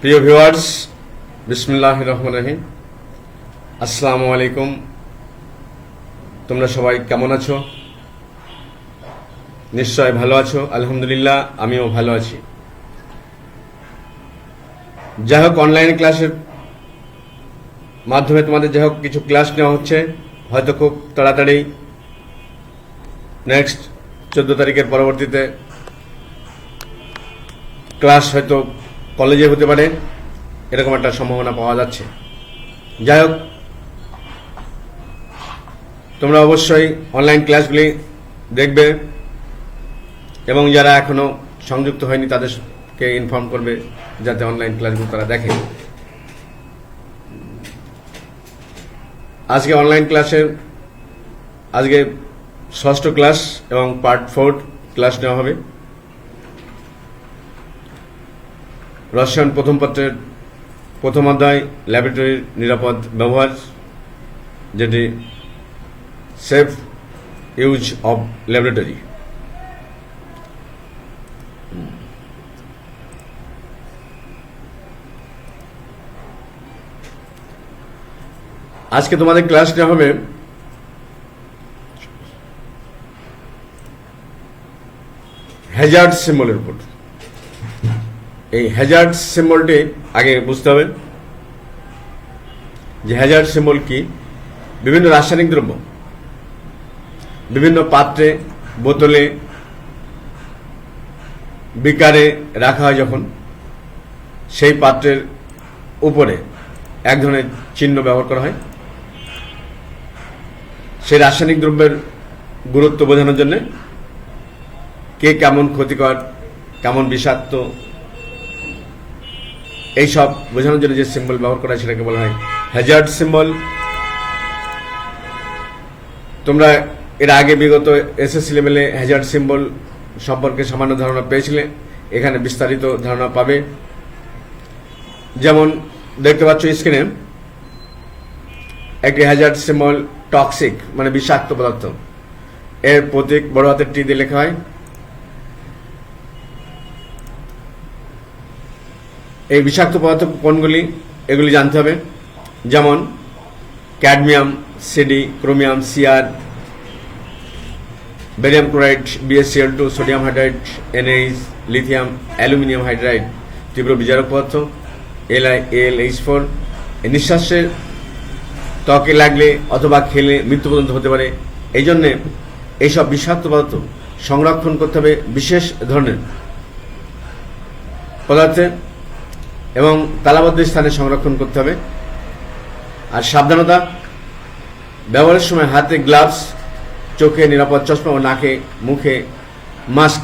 প্রিয় ভিউয়ার্স, বিসমিল্লাহির রহমানির রহিম। আসসালামু আলাইকুম। তোমরা সবাই কেমন আছো? নিশ্চয় ভালো আছো। আলহামদুলিল্লাহ, আমিও ভালো আছি। যাই হোক, অনলাইন ক্লাসের মাধ্যমে তোমাদের যাই হোক কিছু ক্লাস নেওয়া হচ্ছে। হয়তো খুব তাড়াতাড়ি নেক্সট 14 তারিখের পরবর্তীতে ক্লাস হয়তো কলেজে হতে পারে, এরকম একটা সম্ভাবনা পাওয়া যাচ্ছে। যাই হোক, তোমরা অবশ্যই অনলাইন ক্লাসগুলি দেখবে এবং যারা এখনো সংযুক্ত হয়নি তাদেরকে ইনফর্ম করবে যাতে অনলাইন ক্লাসগুলো তারা দেখে। আজকে অনলাইন ক্লাসে আজকে 6ষ্ঠ ক্লাস এবং পার্ট 4 ক্লাস নেওয়া হবে। রসায়ন প্রথম পত্রের প্রথম অধ্যায় ল্যাবরেটরির নিরাপদ ব্যবহার, যেটি সেফ ইউজ অব ল্যাবরেটরি। আজকে তোমাদের ক্লাস নেওয়া হবে হ্যাজার্ড সিম্বলের উপর। এই হ্যাজার্ড সিম্বলটি আগে বুঝতে হবে যে হ্যাজার্ড সিম্বল কি। বিভিন্ন রাসায়নিক দ্রব্য বিভিন্ন পাত্রে, বোতলে, বিকারে রাখা হয় যখন, সেই পাত্রের উপরে এক ধরনের চিহ্ন ব্যবহার করা হয় সেই রাসায়নিক দ্রব্যের গুরুত্ব বোঝানোর জন্য। কে কেমন ক্ষতিকর, কেমন বিষাক্ত, এইসব বোঝানোর জন্য যে সিম্বল ব্যবহার করা হয় সেটাকে বলা হয় হ্যাজার্ড সিম্বল। তোমরা এর আগে বিগত এসএসসি লেভেলে হ্যাজার্ড সিম্বল সম্পর্কে সামান্য ধারণা পেয়েছিলে, এখানে বিস্তারিত ধারণা পাবে। যেমন দেখতে পাচ্ছ স্ক্রিনে একটি হ্যাজার্ড সিম্বল টক্সিক মানে বিষাক্ত পদার্থ, এর প্রতীক বড় হাতের টি দিয়ে লেখা হয়। এই বিষাক্ত পদার্থ কোনগুলি এগুলি জানতে হবে, যেমন cadmium, CD, chromium, CR, barium chloride, BaCl2, sodium hydride, NaH, lithium, aluminium hydride, তীব্র বিজারক পদার্থ AlH4। নিঃশ্বাসের, ত্বকে লাগলে অথবা খেলে মৃত্যু পর্যন্ত হতে পারে। এই জন্যে এইসব বিষাক্ত পদার্থ সংরক্ষণ করতে হবে বিশেষ ধরনের পদার্থে এবং তালাবদ্ধ স্থানে সংরক্ষণ করতে হবে। আর সাবধানতা, ব্যবহারের সময় হাতে গ্লাভস, চোখে নিরাপদ চশমা ও নাকে মুখে মাস্ক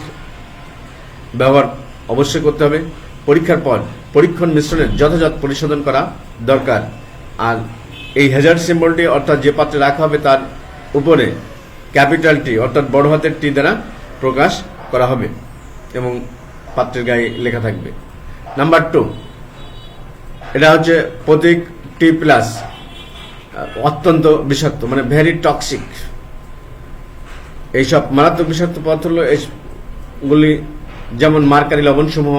ব্যবহার অবশ্যই করতে হবে। পরীক্ষার পর পরীক্ষণ মিশ্রণের যথাযথ পরিশোধন করা দরকার। আর এই হ্যাজার্ড সিম্বলটি অর্থাৎ যে পাত্রে রাখা হবে তার উপরে ক্যাপিটাল টি অর্থাৎ বড় হাতের টি দ্বারা প্রকাশ করা হবে এবং পাত্রের গায়ে লেখা থাকবে। নাম্বার 2, এটা হচ্ছে প্রতীক টি প্লাস, অত্যন্ত বিষাক্ত মানে ভেরি টক্সিক। এইসব মারাত্মক বিষাক্ত পদার্থ হল এইগুলি যেমন মার্কারি লবণসমূহ,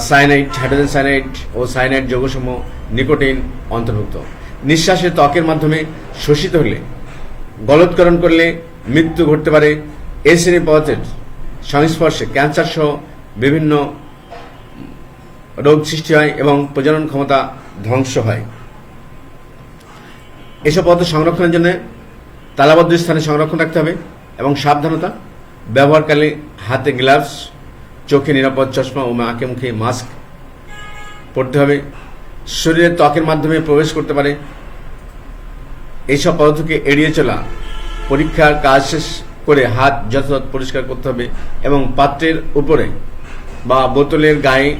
সায়ানাইড, হাইড্রোজেন সায়ানাইড ও সায়ানাইড যৌগসমূহ, নিকোটিন অন্তর্ভুক্ত। নিঃশ্বাসে ত্বকের মাধ্যমে শোষিত হলে, গলৎকরণ করলে মৃত্যু ঘটতে পারে। এই শ্রেণীর পদার্থের সংস্পর্শে ক্যান্সার সহ বিভিন্ন রোগ সৃষ্টি হয় এবং প্রজনন ক্ষমতা ধ্বংস হয়। এসব পদার্থ সংরক্ষণের জন্য তালাবদ্ধ স্থানে সংরক্ষণ রাখতে হবে এবং সাবধানতা, ব্যবহারকালে হাতে গ্লাভস, চোখে নিরাপদ চশমা ও নাকে মুখে মাস্ক পরতে হবে। শরীরের ত্বকের মাধ্যমে প্রবেশ করতে পারে। এইসব পদার্থকে এড়িয়ে চলা। পরীক্ষার কাজ শেষ করে হাত যথাযথ পরিষ্কার করতে হবে এবং পাত্রের উপরে বা বোতলের গায়ে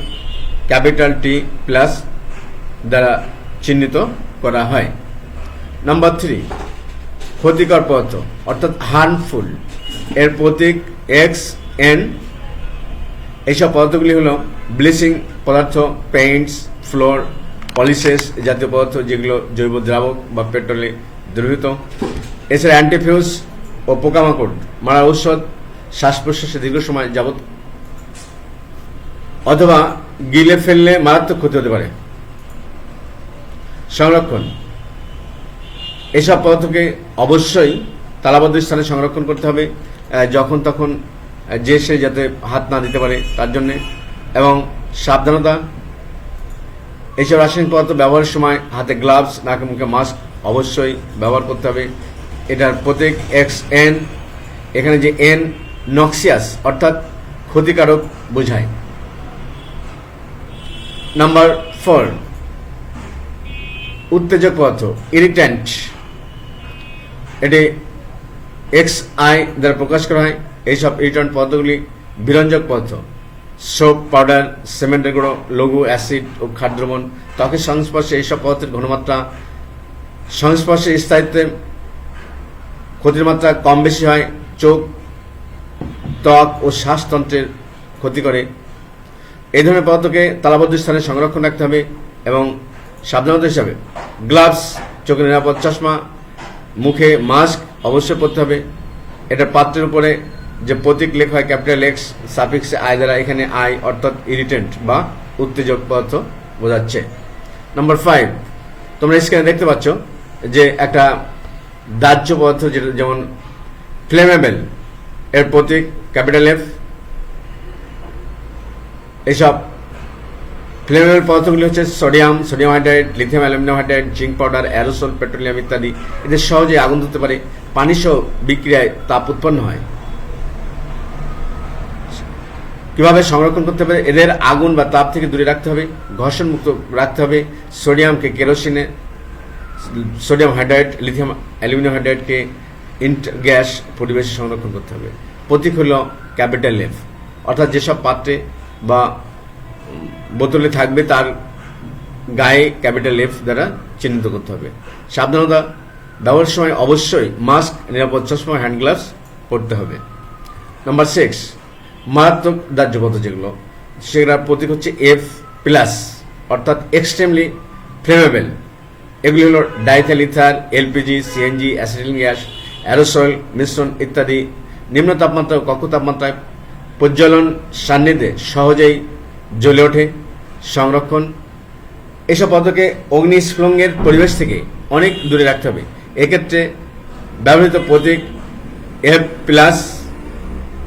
ক্যাপিটাল টি প্লাস দ্বারা চিহ্নিত করা হয়। নাম্বার 3, ক্ষতিকর পদার্থ অর্থাৎ হার্মফুল, এর প্রতীক XN। এইসব পদার্থগুলি হল ব্লিচিং পদার্থ, পেইন্টস, ফ্লোর, পলিশেস জাতীয় পদার্থ যেগুলো জৈব দ্রাবক বা পেট্রোলে দ্রবীভূত। এছাড়া অ্যান্টিফিউজ ও পোকামাকড় মারা ঔষধ, শ্বাস প্রশ্বাসে দীর্ঘ সময় যাবত অথবা গিলে ফেললে মারাত্মক ক্ষতি হতে পারে। সংরক্ষণ, এসব পদার্থকে অবশ্যই তালাবদ্ধ স্থানে সংরক্ষণ করতে হবে, যখন তখন যে সে যাতে হাত না দিতে পারে তার জন্যে। এবং সাবধানতা, এইসব রাসায়নিক পদার্থ ব্যবহারের সময় হাতে গ্লাভস, নাকে মুখে মাস্ক অবশ্যই ব্যবহার করতে হবে। এটার প্রতীক XN, এখানে যে N নক্সিয়াস অর্থাৎ ক্ষতিকারক বোঝায়। নাম্বার 4, উত্তেজক পদার্থ, ইরিট্যান্ট, এটি XI দ্বারা প্রকাশ করা হয়। এইসব ইরিট্যান্ট পদার্থগুলি বিরঞ্জক পদার্থ, সোপ, পাউডার, সিমেন্টের গুঁড়ো, লঘু, অ্যাসিড ও খাদ্য দ্রবণ। ত্বকের সংস্পর্শে এইসব পদার্থের ঘনমাত্রা, সংস্পর্শে স্থায়িত্বে ক্ষতির মাত্রা কম বেশি হয়। চোখ, ত্বক ও শ্বাসতন্ত্রের ক্ষতি করে। এই ধরনের পদার্থকে তালাবদ্ধ স্থানে সংরক্ষণ রাখতে হবে। এবং সাবধানতা হিসাবে গ্লাভস, চোখে নিরাপদ চশমা, মুখে মাস্ক অবশ্যই পরতে হবে। এটা পাত্রের উপরে যে প্রতীক লেখা হয় ক্যাপিটাল X সাফিক্সে I দ্বারা, এখানে I অর্থাৎ ইরিটেন্ট বা উত্তেজক পদার্থ বোঝাচ্ছে। নাম্বার 5, তোমরা স্ক্রিনে দেখতে পাচ্ছ যে একটা দাহ্য পদার্থ, যেমন ফ্লেমেবল, এর প্রতীক ক্যাপিটাল F। এইসব ফ্লেমেবল পদার্থগুলি হচ্ছে sodium hydride, lithium aluminium hydride, zinc powder, aerosol, petroleum ইত্যাদি। এদের সহজে আগুন ধরতে পারে, পানি সহ বিক্রিয়ায় তাপ উৎপন্ন হয়। কিভাবে সংরক্ষণ করতে হবে? এদের আগুন বা তাপ থেকে দূরে রাখতে হবে, ঘর্ষণ মুক্ত রাখতে হবে। সোডিয়ামকে কেরোসিনে, সোডিয়াম হাইড্রাইড, লিথিয়াম অ্যালুমিনিয়াম হাইড্রাইডকে গ্যাস পরিবেশে সংরক্ষণ করতে হবে। প্রতীক হল ক্যাপিটাল F, অর্থাৎ যেসব পাত্রে বা বোতলে থাকবে তার গায়ে ক্যাপিটাল F দ্বারা চিহ্নিত করতে হবে। সাবধানতা, ব্যবহারের সময় অবশ্যই মাস্ক, নিরাপদ চশমা, হ্যান্ড গ্লাভস পরতে হবে। নাম্বার 6, মারাত্মক দাহ্য পদার্থ যেগুলো, সেগুলোর প্রতীক হচ্ছে F+, অর্থাৎ এক্সট্রিমলি ফ্লেমেবল। এগুলি হল diethyl ether, LPG, CNG, acetylene gas, aerosol মিশ্রণ ইত্যাদি। নিম্ন তাপমাত্রা ও কক্ষ তাপমাত্রায় প্রজ্বলন সান্নিধ্যে সহজেই জ্বলে ওঠে। সংরক্ষণ, এসব পদার্থকে অগ্নিস্ফুলিঙ্গের পরিবেশ থেকে অনেক দূরে রাখতে হবে। এক্ষেত্রে ব্যবহৃত প্রতীক F+,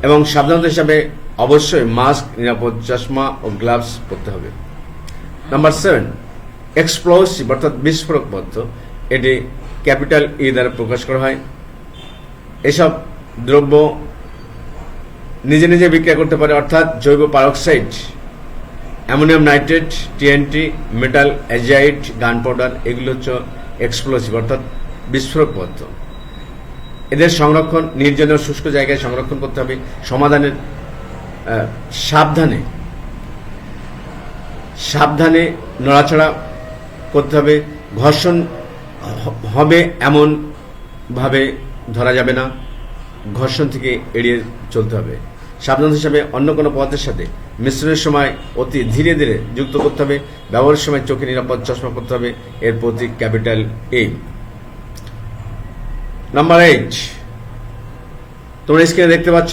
এবং সাবধানতা হিসাবে অবশ্যই মাস্ক, নিরাপদ চশমা ও গ্লাভস পরতে হবে। নাম্বার 7, এক্সপ্লোসিভ অর্থাৎ বিস্ফোরক পদার্থ, এটি ক্যাপিটাল E দ্বারা প্রকাশ করা হয়। এসব দ্রব্য নিজে নিজে বিক্রিয়া করতে পারে, অর্থাৎ জৈব peroxide, ammonium nitrate, TNT, metal azide, গান পাউডার, এগুলো হচ্ছে এক্সপ্লোসিভ অর্থাৎ বিস্ফোরক পদার্থ। এদের সংরক্ষণ নির্জন ও শুষ্ক জায়গায় সংরক্ষণ করতে হবে। সমাধানের সাবধানে নড়াচড়া করতে হবে। ঘর্ষণ হবে এমন ভাবে ধরা যাবে না, ঘর্ষণ থেকে এড়িয়ে চলতে হবে। সাবধান হিসাবে অন্য কোনো পদার্থের সাথে মিশ্রণের সময় অতি ধীরে ধীরে যুক্ত করতে হবে। ব্যবহারের সময় চোখে নিরাপদ চশমা পরতে হবে, এর প্রতীক ক্যাপিটাল A। নাম্বার 8, তোমরা স্ক্রিনে দেখতে পাচ্ছ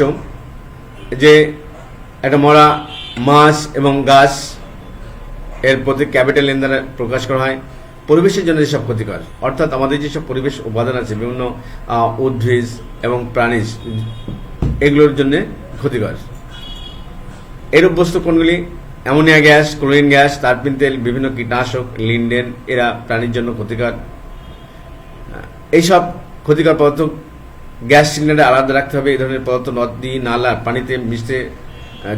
যে একটা মরা মাছ এবং গাছ, এর প্রতীক ক্যাপিটাল N দ্বারা প্রকাশ করা হয়। পরিবেশের জন্য যেসব ক্ষতিকর, অর্থাৎ আমাদের যেসব পরিবেশ উপাদান আছে, বিভিন্ন উদ্ভিদ এবং প্রাণীজ, এগুলোর জন্য ক্ষতিকর। এরূপ বস্তু কোনগুলি? অ্যামোনিয়া গ্যাস, ক্লোরিন গ্যাস, তারপিন তেল, বিভিন্ন কীটনাশক, লিন্ডেন, এরা প্রাণীর জন্য ক্ষতিকর। এইসব ক্ষতিকর পদার্থ গ্যাস সিলিন্ডারে আলাদা রাখতে হবে। এই ধরনের পদার্থ নদী, নালা, পানিতে মিশতে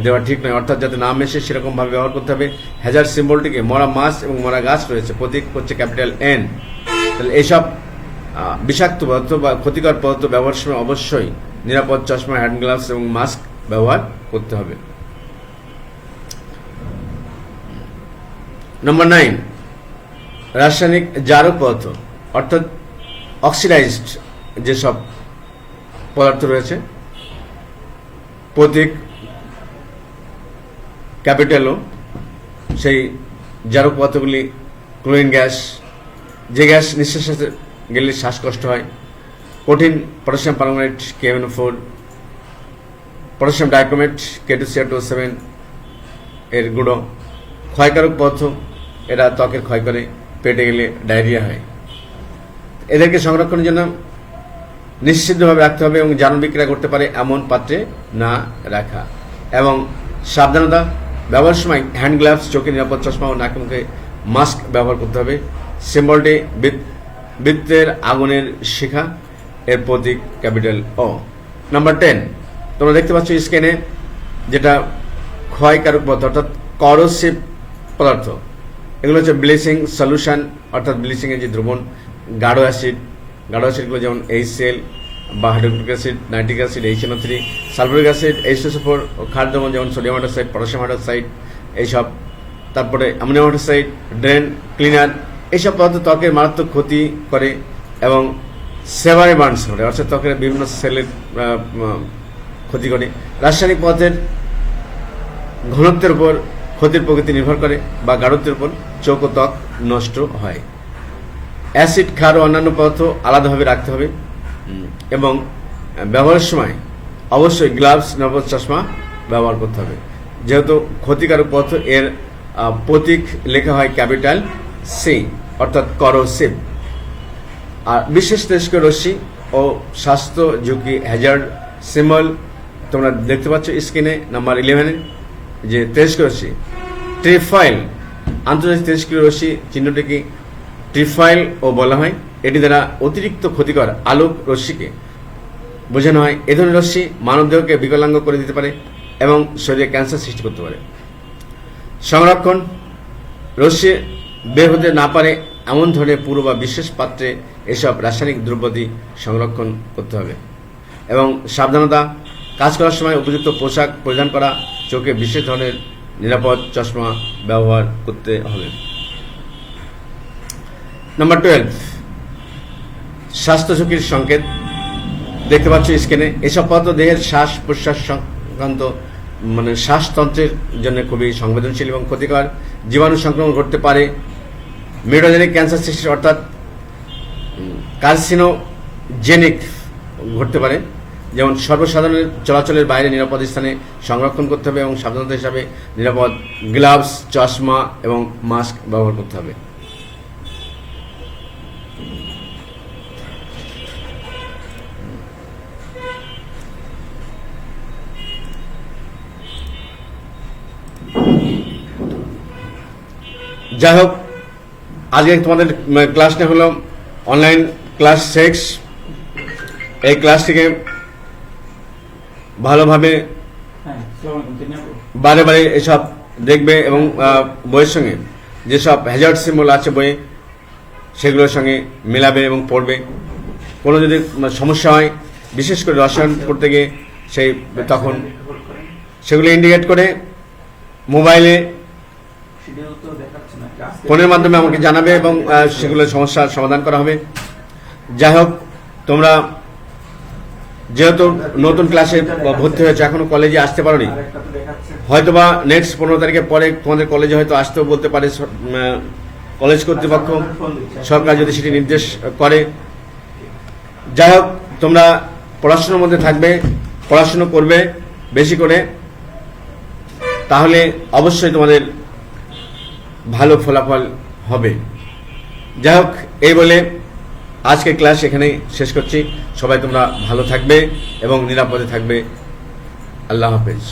দেওয়া ঠিক নয়, অর্থাৎ যাতে না মেশে সেরকমভাবে ব্যবহার করতে হবে। হ্যাজার্ড সিম্বলটিকে মরা মাছ এবং মরা গাছ রয়েছে, প্রতীক হচ্ছে ক্যাপিটাল N। তাহলে এইসব বিষাক্ত পদার্থ বা ক্ষতিকর পদার্থ ব্যবহারের সময় অবশ্যই নিরাপদ চশমা, হ্যান্ড গ্লাভস এবং মাস্ক ব্যবহার করতে হবে। নাম্বার 9, রাসায়নিক জারক পদার্থ অর্থাৎ অক্সিডাইজড যেসব পদার্থ রয়েছে, প্রতীক ক্যাপিটাল O। সেই জারক পদার্থগুলি ক্লোরিন গ্যাস, যে গ্যাস নিঃশ্বাসে গেলে শ্বাসকষ্ট হয়। কঠিন potassium permanganate KMnO4, potassium dichromate K2Cr2O7 এর গুঁড়ো, ক্ষয়কারক পদার্থ, এরা ত্বকের ক্ষয় করে, পেটে গেলে ডায়রিয়া হয়। এদেরকে সংরক্ষণের জন্য নিশ্চিতভাবে রাখতে হবে এবং জারণ বিক্রিয়া করতে পারে এমন পাত্রে না রাখা। এবং সাবধানতা, ব্যবহারের সময় হ্যান্ড গ্লাভস, চোখে নিরাপদ চশমা ও নাকে মুখে মাস্ক ব্যবহার করতে হবে। সিম্বলটি বৃত্তের আগুনের শিখা, এর প্রতীক ক্যাপিটাল ও। নাম্বার 10, তোমরা দেখতে পাচ্ছ স্ক্রিনে, যেটা ক্ষয়কারক পদার্থ অর্থাৎ করোসিভ পদার্থ। এগুলো হচ্ছে ব্লিচিং সলিউশন অর্থাৎ ব্লিচিং এর যে দ্রবণ, গাঢ় অ্যাসিডগুলো যেমন HCl বা hydrochloric acid, nitric acid HNO3, sulphuric acid H2SO4, ও ক্ষার দ্রবণ যেমন সোডিয়াম হাইড্রোক্সাইড, পটাশিয়াম হাইড্রোক্সাইড এইসব, তারপরে অ্যামোনিয়াম হাইড্রোক্সাইড, ড্রেন ক্লিনার, এইসব পদার্থ ত্বকের মারাত্মক ক্ষতি করে এবং সেভারে বার্নস করে, অর্থাৎ ত্বকের বিভিন্ন সেলের ক্ষতি করে। রাসায়নিক পদার্থের ঘনত্বের উপর ক্ষতির প্রকৃতি নির্ভর করে বা গাঢ়ত্বের উপর চোখ ও ত্বক নষ্ট হয়। অ্যাসিড, ক্ষার ও অন্যান্য পদার্থ আলাদাভাবে রাখতে হবে এবং ব্যবহারের সময় অবশ্যই গ্লাভস, নিরাপদ চশমা ব্যবহার করতে হবে। যেহেতু ক্ষতিকারক পদার্থ, এর প্রতীক লেখা হয় ক্যাপিটাল সি অর্থাৎ করোসিভ। আর বিশেষ তেজস্ক্রিয় রশ্মি ও স্বাস্থ্য ঝুঁকি হ্যাজার্ড সিম্বল তোমরা দেখতে পাচ্ছ স্ক্রিনে নাম্বার 11, যে তেজস্ক্রিয় রশ্মি ট্রিফাইল, আন্তর্জাতিক তেজস্ক্রিয় রশ্মি চিহ্নটিকে ট্রিফাইল ও বলা হয়। এটি দ্বারা অতিরিক্ত ক্ষতিকর আলোক রশ্মিকে বোঝানো হয়। এ ধরনের রশ্মি মানবদেহকে বিকলাঙ্গ করে দিতে পারে এবং শরীরে ক্যান্সার সৃষ্টি করতে পারে। সংরক্ষণ, রশ্মি বের হতে না পারে এমন ধরনের পুরো বা বিশেষ পাত্রে এসব রাসায়নিক দ্রব্যাদি সংরক্ষণ করতে হবে। এবং সাবধানতা, কাজ করার সময় উপযুক্ত পোশাক পরিধান করা, চোখে বিশেষ ধরনের নিরাপদ চশমা ব্যবহার করতে হবে। নাম্বার 12, স্বাস্থ্য ঝুঁকির সংকেত দেখতে পাচ্ছ স্ক্রিনে। এসব পদার্থ দেহের শ্বাস প্রশ্বাস সংক্রান্ত শ্বাসতন্ত্রের জন্য খুবই সংবেদনশীল এবং ক্ষতিকর। জীবাণু সংক্রমণ ঘটতে পারে। মিউটোজেনিক ক্যান্সার সৃষ্টি অর্থাৎ কার্সিনোজেনিক ঘটতে পারে। যেমন সর্বসাধারণের চলাচলের বাইরে নিরাপদ স্থানে সংরক্ষণ করতে হবে এবং সাবধানতা হিসাবে নিরাপদ গ্লাভস, চশমা এবং মাস্ক ব্যবহার করতে হবে। যাই হোক, আজকে তোমাদের ক্লাসটা হলো অনলাইন ক্লাস 6। এই ক্লাসটিকে ভালোভাবে বারে বারে এসব দেখবে এবং বইয়ের সঙ্গে যেসব হ্যাজার্ড সিম্বল আছে বইয়ে সেগুলোর সঙ্গে মেলাবে এবং পড়বে। কোনো যদি সমস্যা হয়, বিশেষ করে রসায়ন করতে গিয়ে, তখন সেগুলো ইন্ডিকেট করে মোবাইলে ফোনের মাধ্যমে আমাকে জানাবে এবং সেগুলোর সমস্যার সমাধান করা হবে। যাই হোক, তোমরা যেহেতু নতুন ক্লাসে ভর্তি হয়েছে, এখনো কলেজে আসতে পারোনি, হয়তোবা নেক্সট 15 তারিখের পরে তোমাদের কলেজে হয়তো আসতেও বলতে পারে কলেজ কর্তৃপক্ষ, সরকার যদি সেটি নির্দেশ করে। যাই হোক, তোমরা পড়াশোনার মধ্যে থাকবে, পড়াশোনা করবে বেশি করে, তাহলে অবশ্যই তোমাদের ভালো ফলাফল হবে। যাই হোক, এই বলে আজকের ক্লাস এখানেই শেষ করছি। সবাই তোমরা ভালো থাকবে এবং নিরাপদে থাকবে। আল্লাহ হাফেজ।